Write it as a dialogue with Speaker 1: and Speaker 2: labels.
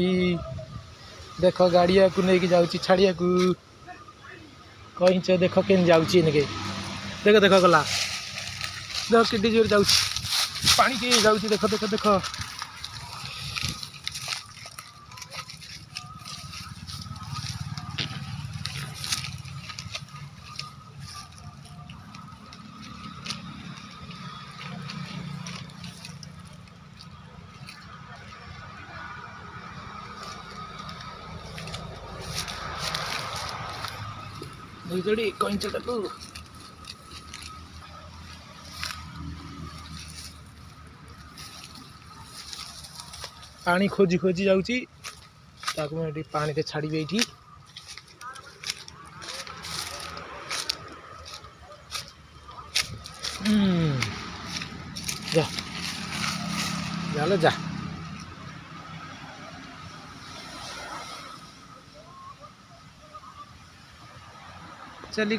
Speaker 1: देख गाड़िया को लेकिन जाऊँगी छाड़िया को कहींच देख के जाऊँगी इनके देख देख गला देख कि जोर जाऊँ पानी के जाऊँ देख देख देख जोड़ी कहींचटा को पानी खोजी खोजी जाऊँगी पानी ते छाड़ी ये जा जा जा चली